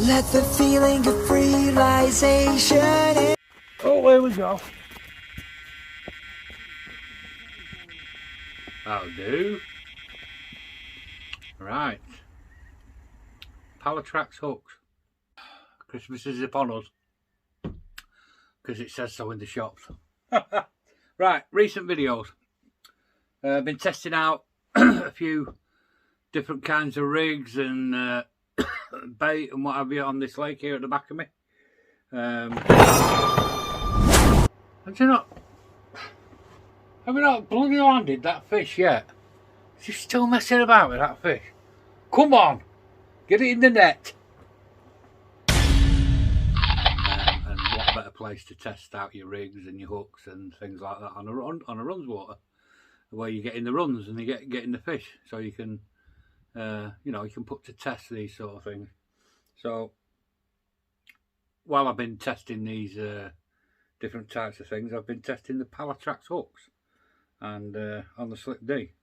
Let the feeling of realization in. Oh, here we go. That'll do. Right. Palatrax hooks. Christmas is upon us. Because it says so in the shops. Right, recent videos. I've been testing out a few different kinds of rigs and bait and what have you on this lake here at the back of me. Have you not bloody landed that fish yet? Is he still messing about with that fish? Come on, get it in the net. And what better place to test out your rigs and your hooks and things like that on a runs water, where you get in the runs and you get in the fish, so you can you know, you can put to test these sort of things. So while I've been testing these different types of things, I've been testing the Palatrax hooks and on the Slip D.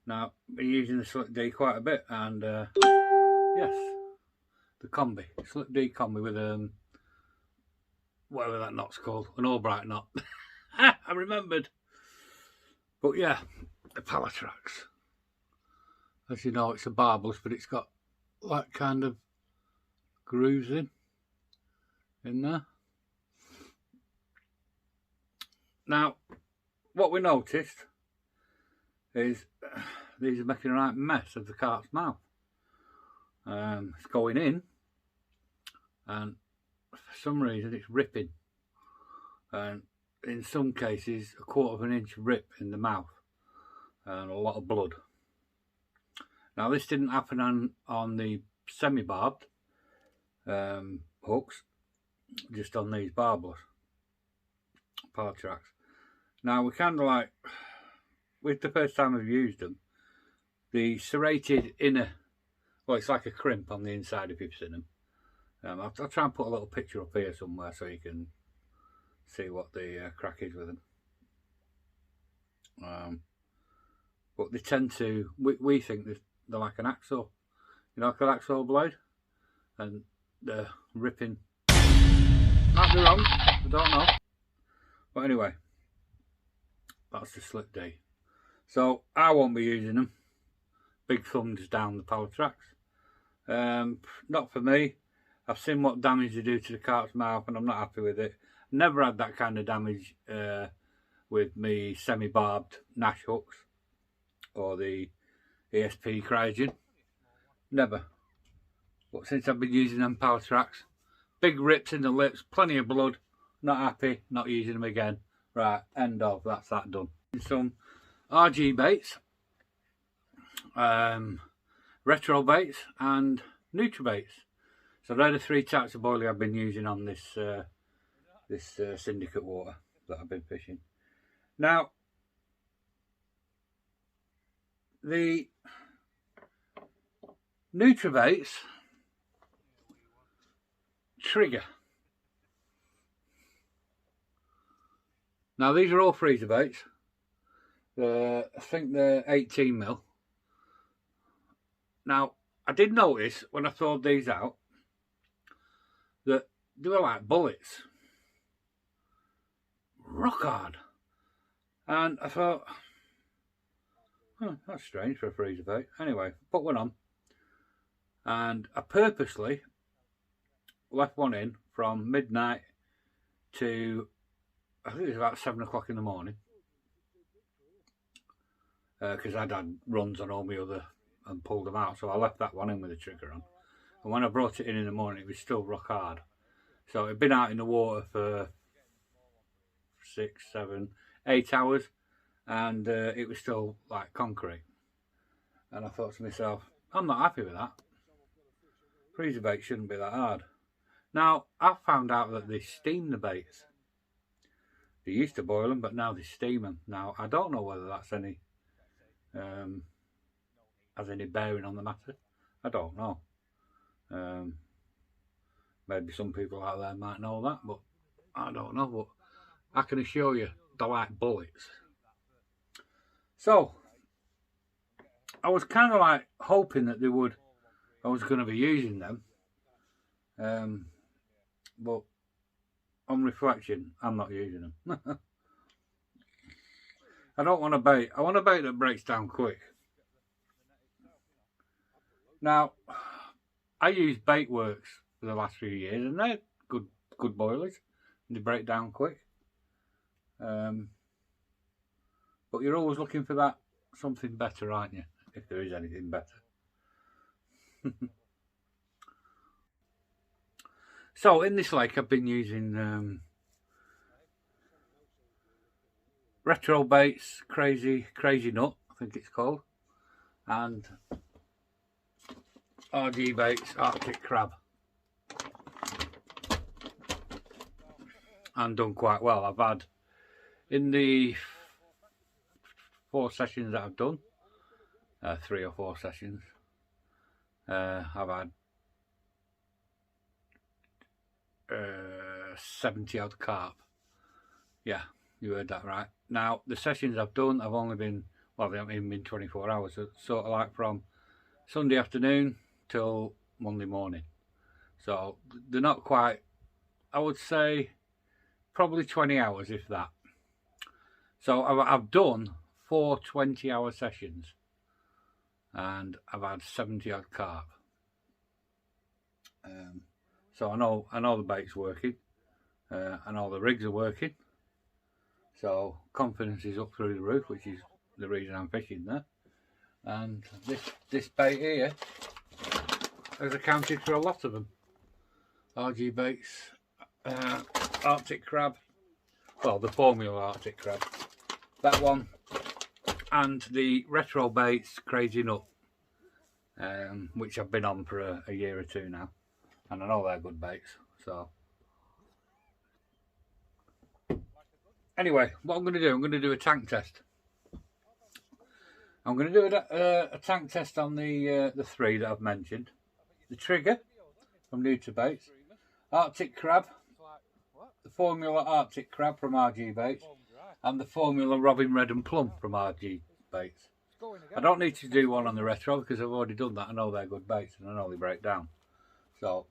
Now I've been using the Slip D quite a bit, and yes, the combi, Slip D combi with whatever that knot's called, an Albright knot. I remembered. But yeah, the Palatrax. As you know, it's a barbless, but it's got that kind of grooves in there. Now, what we noticed is these are making a right mess of the carp's mouth. It's going in, and for some reason it's ripping, and in some cases a 1/4 of an inch rip in the mouth and a lot of blood. Now this didn't happen on the semi-barbed hooks, just on these barbless Palatrax. Now we kind of like, with the first time I've used them, the serrated inner, well, it's like a crimp on the inside if you've seen them. I'll try and put a little picture up here somewhere so you can see what the crack is with them. But they tend to, we think they're like an axle, you know, like an axle blade, and they're ripping. Might be wrong, I don't know. But anyway, that's the Slip D. So I won't be using them. Big thumbs down the Palatrax. Not for me. I've seen what damage they do to the carp's mouth, and I'm not happy with it. Never had that kind of damage with me semi-barbed Nash hooks or the ESP Cryogen. Never. But since I've been using them Palatrax, big rips in the lips, plenty of blood, not happy, not using them again. Right, end of, that's that done. Some RG baits, retro baits and nutrabaits. So they're the 3 types of boilie I've been using on this syndicate water that I've been fishing. Now, the nutrabaits trigga. Now these are all freezer baits. I think they're 18mm. Now I did notice when I thawed these out that they were like bullets, rock hard, and I thought, oh, that's strange for a freezer bait. Anyway, put one on, and I purposely left one in from midnight to, I think it was about 7 o'clock in the morning, because I'd had runs on all my other and pulled them out, so I left that one in with the trigger on. And when I brought it in the morning, it was still rock hard. So it'd been out in the water for 6, 7, 8 hours, and it was still like concrete. And I thought to myself, I'm not happy with that. Freezer bait shouldn't be that hard. Now, I've found out that they steam the baits. They used to boil them, but now they steam them. Now, I don't know whether that's any has any bearing on the matter. I don't know. Maybe some people out there might know that, but I don't know. But I can assure you, they're like bullets. So, I was kind of like hoping that I was going to be using them. But on reflection, I'm not using them. I don't want a bait. I want a bait that breaks down quick. Now, I use Baitworks for the last few years, and they're good boilers. And they break down quick. But you're always looking for that something better, aren't you? If there is anything better. So in this lake, I've been using retro baits, crazy nut, I think it's called, and RG baits, Arctic crab, and done quite well. I've had, in the 4 sessions that I've done, 3 or 4 sessions, I've had 70 odd carp. Yeah, you heard that right. Now, the sessions I've done, I've only been, well, they haven't even been 24 hours, so sort of like from Sunday afternoon till Monday morning. So they're not quite, I would say, probably 20 hours, if that. So I've done 4 20-hour sessions, and I've had 70 odd carp. So I know the bait's working. I know the rigs are working. So confidence is up through the roof, which is the reason I'm fishing there. And this bait here has accounted for a lot of them. RG baits, Arctic crab, well, the formula Arctic crab, that one, and the retro baits crazy nut, which I've been on for a year or 2 now, and I know they're good baits. So anyway, what I'm going to do a tank test. I'm going to do a tank test on the 3 that I've mentioned. The trigga from nutrabaits, Arctic crab, the formula Arctic crab from RG baits, and the formula robin red and plum from RG baits. I don't need to do one on the retro because I've already done that. I know they're good baits and I know they break down, so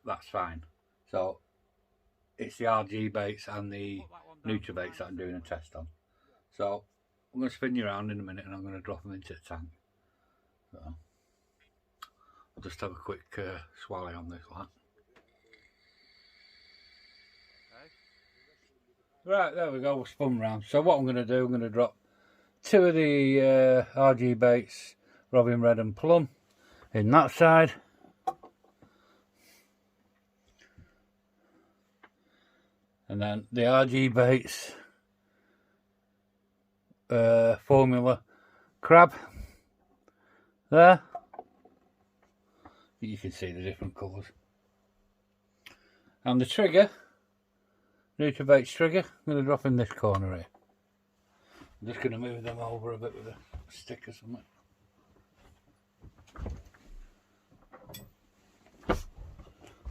that's fine. So it's the RG baits and the nutrabaits that I'm doing a test on. So I'm going to spin you around in a minute and I'm going to drop them into the tank. So I'll just have a quick swallow on this one. Right, there we go, we're spun round. So what I'm going to do, I'm going to drop 2 of the RG baits, robin red and plum, in that side. And then the RG baits formula crab there. You can see the different colours. And the trigger, nutrabaits trigger, I'm going to drop in this corner here. I'm just going to move them over a bit with a stick or something.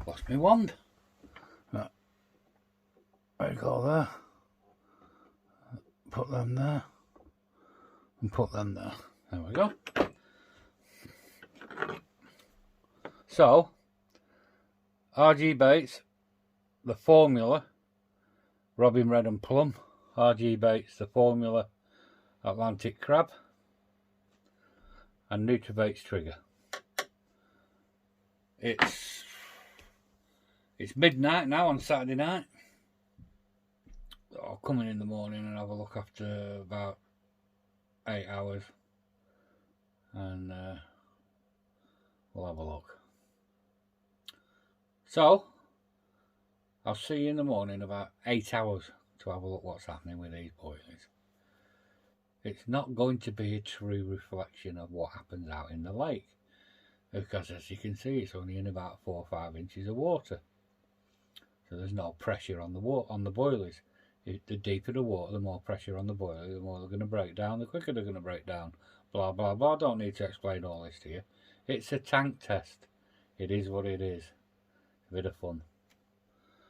Lost my wand. Right. There you go there. Put them there. And put them there. There we go. So, RG baits, the formula, robin red and plum, RG baits, the formula, Atlantic crab, and nutrabaits trigger. It's midnight now on Saturday night. I'll come in the morning and have a look after about 8 hours, and we'll have a look. So I'll see you in the morning about 8 hours to have a look what's happening with these boilies. it's not going to be a true reflection of what happens out in the lake, because as you can see, it's only in about 4 or 5 inches of water, so there's no pressure on the water on the boilies. The deeper the water, the more pressure on the boilie, the more they're going to break down, the quicker they're going to break down. Blah blah blah. I don't need to explain all this to you. It's a tank test. It is what it is. A bit of fun.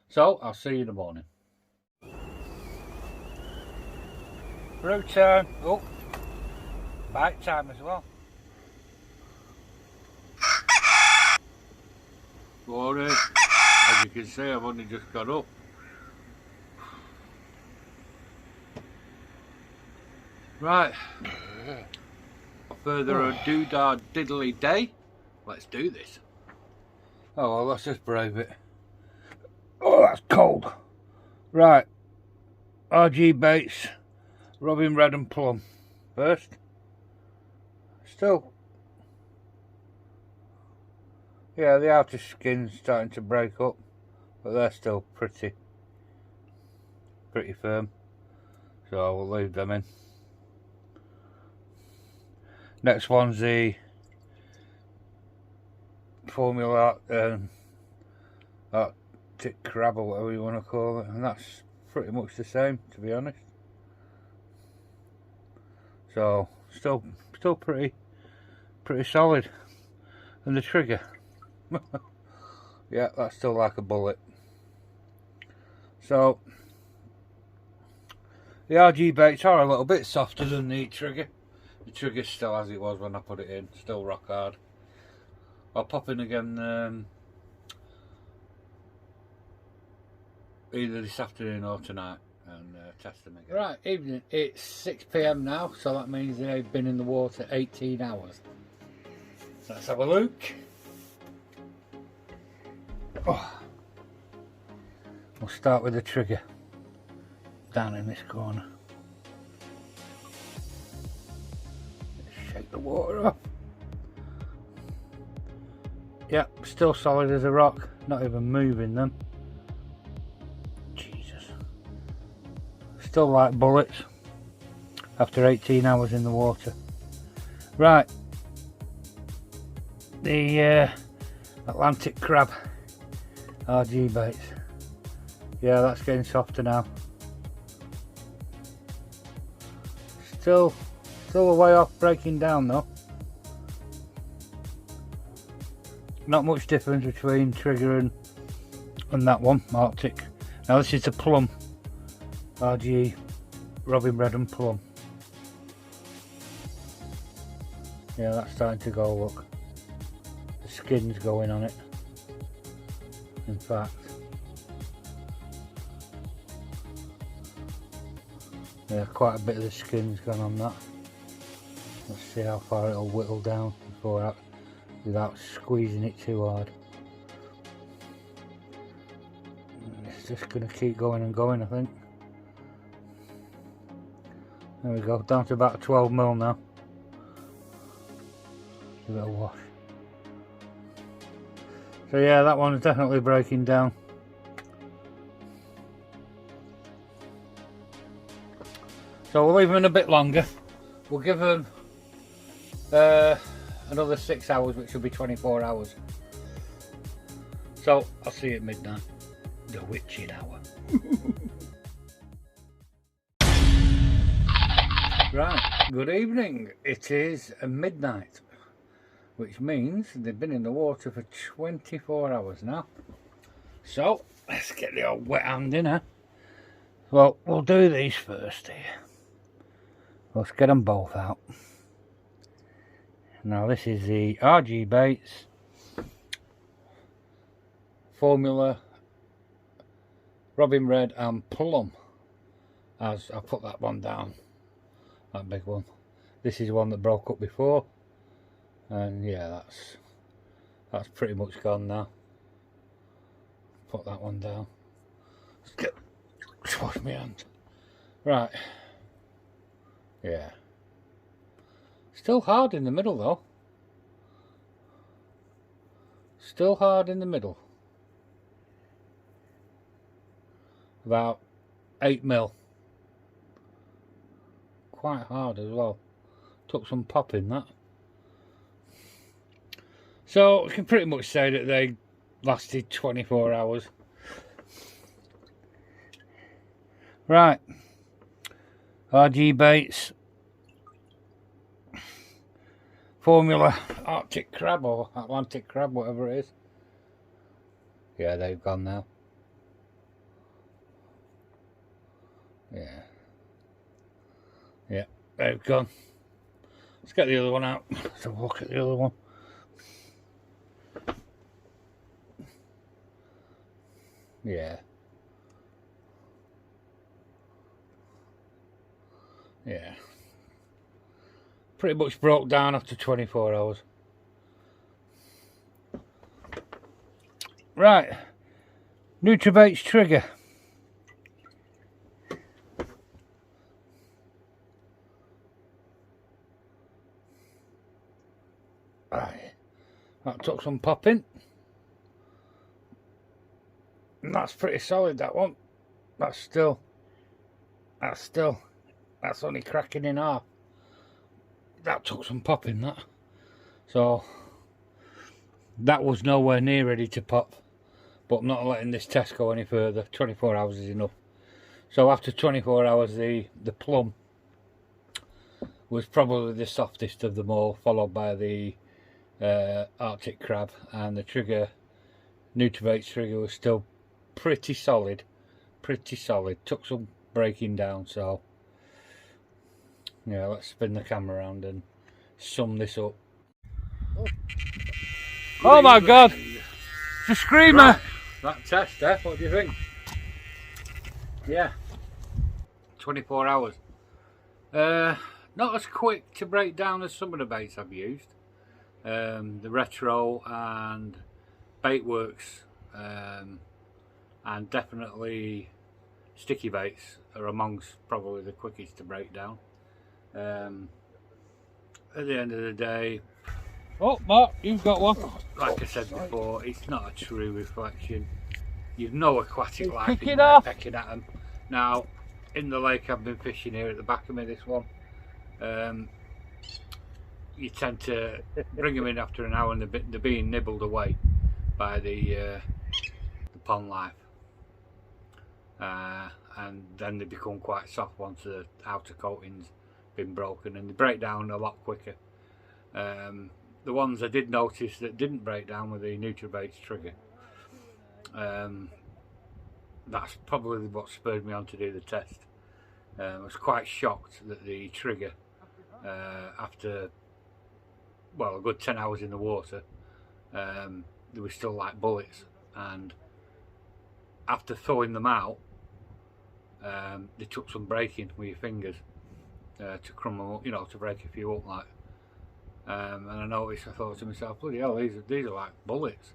So I'll see you in the morning. Brew time. Oh, bite time as well. Morning. As you can see, I've only just got up. Right. Further ado, diddly day. Let's do this. Oh well, let's just brave it. Oh, that's cold. Right. RG baits, robin red and plum. First. Still. Yeah, the outer skin's starting to break up, but they're still pretty firm. So we'll leave them in. Next one's the formula artic crab, or whatever you want to call it, and that's pretty much the same, to be honest. So still pretty solid. And the trigger, yeah, that's still like a bullet. So the RG baits are a little bit softer than the trigger. The trigger's still as it was when I put it in, still rock hard. I'll pop in again either this afternoon or tonight and test them again. Right, evening, it's 6 PM now, so that means they've been in the water 18 hours. Let's have a look. Oh. We'll start with the trigger down in this corner. Shake the water off. Yep, still solid as a rock, not even moving them. Jesus. Still like bullets after 18 hours in the water. Right. The Atlantic crab RG baits. Yeah, that's getting softer now. Still a way off breaking down though. Not much difference between trigger and that one, Arctic. Now this is the plum, RG robin red and plum. Yeah, that's starting to go, look. The skin's going on it, in fact. Yeah, quite a bit of the skin's gone on that. Let's see how far it'll whittle down before without squeezing it too hard. It's just going to keep going and going, I think. There we go, down to about 12 mil now. Give it a wash. So yeah, that one's definitely breaking down. So we'll leave them in a bit longer. We'll give them another 6 hours, which will be 24 hours. So I'll see you at midnight. The witching hour. Right, good evening. It is midnight, which means they've been in the water for 24 hours now. So let's get the old wet hand in here. Well, we'll do these first here. Let's get them both out. Now this is the RG baits formula robin red and plum. As I put that one down, that big one. This is one that broke up before, and yeah, that's pretty much gone now. Put that one down. Let's wash my hand. Right. Yeah. Still hard in the middle though. Still hard in the middle. About 8 mil. quite hard as well. Took some popping that. So we can pretty much say that they lasted 24 hours. Right, RG baits, formula Arctic crab or Atlantic crab, whatever it is. Yeah, they've gone now. Yeah, they've gone. Let's get the other one out. Let's have a look at the other one. Yeah. Yeah. Pretty much broke down after 24 hours. Right. Nutrabaits trigger. Right. That took some popping. And that's pretty solid, that one. That's only cracking in half. That took some popping, that. So that was nowhere near ready to pop. But I'm not letting this test go any further. 24 hours is enough. So after 24 hours, the plum was probably the softest of them all, followed by the Arctic crab, and the trigga, nutrabaits trigger, was still pretty solid. Took some breaking down. So yeah, let's spin the camera around and sum this up. Oh my god, it's a screamer! Right. That test there, what do you think? Yeah, 24 hours. Not as quick to break down as some of the baits I've used. The retro and baitworks, and definitely sticky baits are amongst probably the quickest to break down. At the end of the day, oh Mark, you've got one. Like I said before, it's not a true reflection. You've no aquatic life in there pecking at them. Now, in the lake I've been fishing here at the back of me, this one, you tend to bring them in after an hour and they're being nibbled away by the pond life. And then they become quite soft once the outer coating's been broken, and they break down a lot quicker. The ones I did notice that didn't break down were the nutrabaits trigger. That's probably what spurred me on to do the test. I was quite shocked that the trigger, after well a good 10 hours in the water, they were still like bullets, and after thawing them out, they took some breaking with your fingers to crumb them up, you know, to break a few up like. And I noticed, I thought to myself, bloody hell, these are like bullets.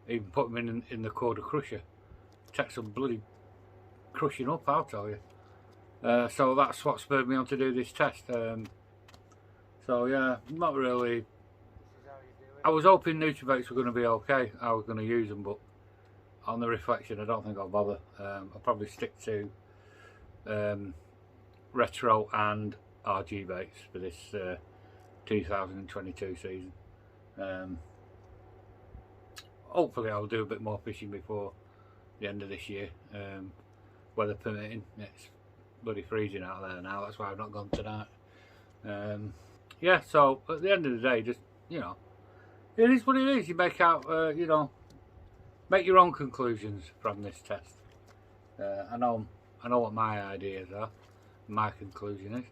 Even put them in the quarter crusher, take some bloody crushing up, I'll tell you. So that's what spurred me on to do this test. So yeah, not really. I was hoping nutrabaits were going to be okay. I was going to use them, but on the reflection, I don't think I'll bother. I'll probably stick to retro and RG baits for this 2022 season. Hopefully I'll do a bit more fishing before the end of this year, weather permitting. It's bloody freezing out there now, that's why I've not gone tonight. Yeah, so at the end of the day, just, you know, it is what it is. You make out, you know, make your own conclusions from this test. I know what my ideas are, my conclusion is.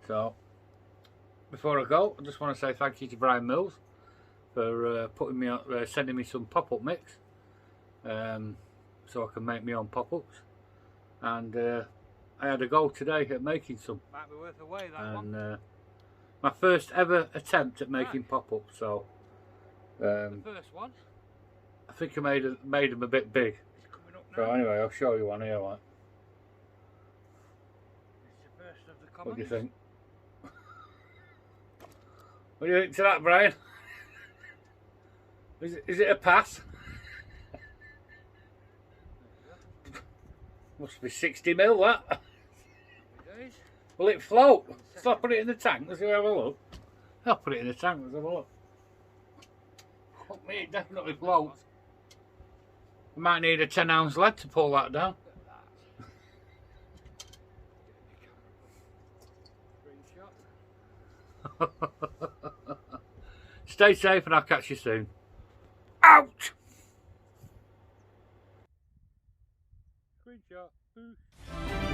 So before I go, I just want to say thank you to Brian Mills for putting me on, sending me some pop-up mix, so I can make my own pop-ups. And I had a go today at making some. Might be worth a way, that one. My first ever attempt at making pop-ups. So the first one. I think I made them a bit big. It's coming up now. So anyway, I'll show you one here. Like. It's the first of the commons. What do you think? What do you think to that, Brian? Is it a pass? Must be 60 mil, that. is. Will it float? So I'll put it in the tank, let's have a look. I'll put it in the tank, let's have a look. Fuck me, it definitely floats. I might need a 10-ounce lead to pull that down. Stay safe and I'll catch you soon. Out! Screenshot.